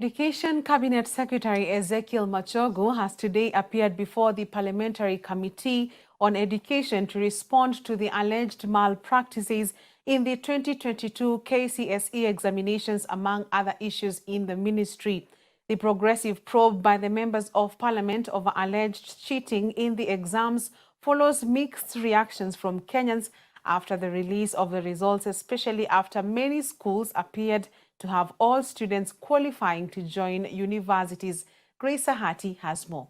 Education Cabinet Secretary Ezekiel Machogu has today appeared before the Parliamentary Committee on Education to respond to the alleged malpractices in the 2022 KCSE examinations, among other issues in the ministry. The progressive probe by the members of Parliament over alleged cheating in the exams follows mixed reactions from Kenyans after the release of the results, especially after many schools appeared to have all students qualifying to join universities. Grace Ahati has more.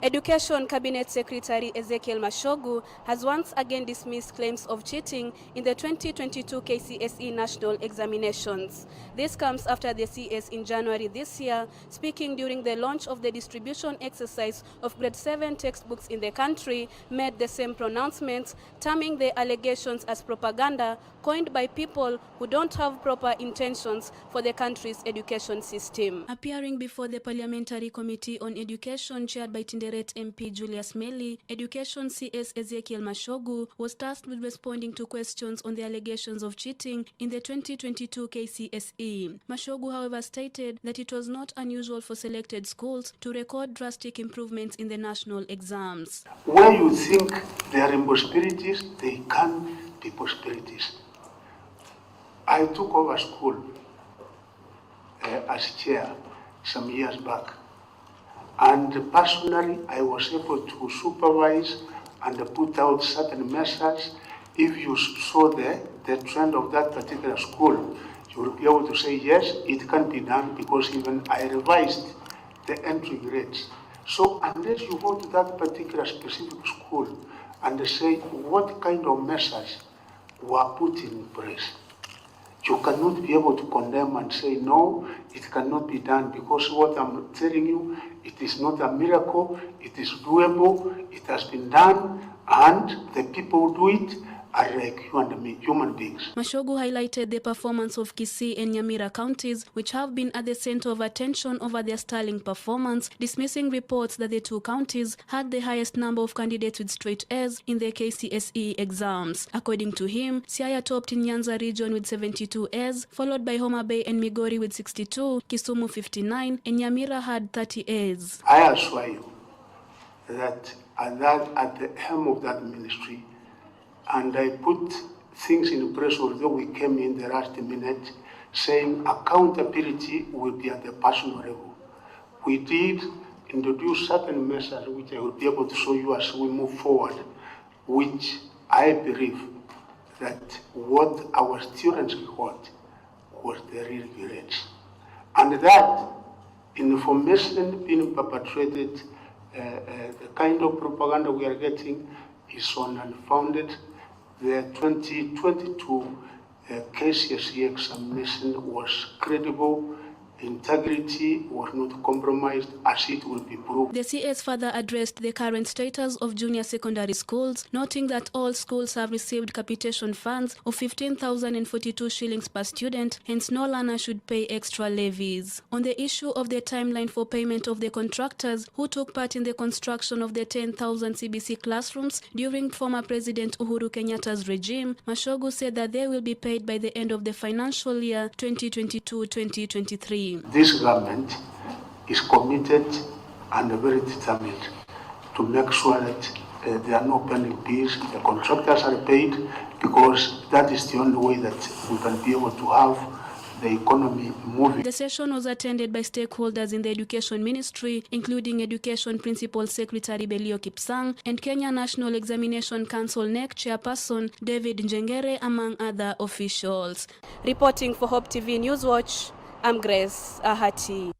Education Cabinet Secretary Ezekiel Machogu has once again dismissed claims of cheating in the 2022 KCSE national examinations. This comes after the CS in January this year, speaking during the launch of the distribution exercise of grade 7 textbooks in the country, made the same pronouncements, terming the allegations as propaganda coined by people who don't have proper intentions for the country's education system. Appearing before the Parliamentary Committee on Education chaired by MP Julius Meli, Education CS Ezekiel Machogu was tasked with responding to questions on the allegations of cheating in the 2022 KCSE. Machogu, however, stated that it was not unusual for selected schools to record drastic improvements in the national exams. Where you think there are impossibilities, they can be possibilities. I took over school as chair some years back. And personally, I was able to supervise and put out certain measures. If you saw the trend of that particular school, you will be able to say, yes, it can be done, because even I revised the entry grades. So unless you go to that particular specific school and say what kind of measures were put in place, you cannot be able to condemn and say, no, it cannot be done, because what I'm telling you, it is not a miracle, it is doable, it has been done, and the people who do it are like you and me, human beings. Machogu highlighted the performance of Kisii and Nyamira counties, which have been at the center of attention over their sterling performance, dismissing reports that the two counties had the highest number of candidates with straight A's in the KCSE exams. According to him, Siaya topped in Nyanza region with 72 A's, followed by Homa Bay and Migori with 62, Kisumu 59, and Nyamira had 30 A's. I assure you that at the helm of that ministry, and I put things in place, although we came in the last minute, saying accountability will be at the personal level. We did introduce certain measures which I will be able to show you as we move forward, which I believe that what our students got was the real grades. And that information being perpetrated, the kind of propaganda we are getting is on unfounded. The 2022 KCSE examination was credible. Integrity was not compromised, as it will be proved. The CS further addressed the current status of junior secondary schools, noting that all schools have received capitation funds of 15,042 shillings per student, hence no learner should pay extra levies. On the issue of the timeline for payment of the contractors who took part in the construction of the 10,000 CBC classrooms during former President Uhuru Kenyatta's regime, Machogu said that they will be paid by the end of the financial year 2022-2023. This government is committed and very determined to make sure that there are no pending bills, the contractors are paid, because that is the only way that we can be able to have the economy moving. The session was attended by stakeholders in the Education Ministry, including Education Principal Secretary Belio Kipsang and Kenya National Examination Council NEC Chairperson David Njengere, among other officials. Reporting for Hope TV Newswatch, I'm Grace Ahati.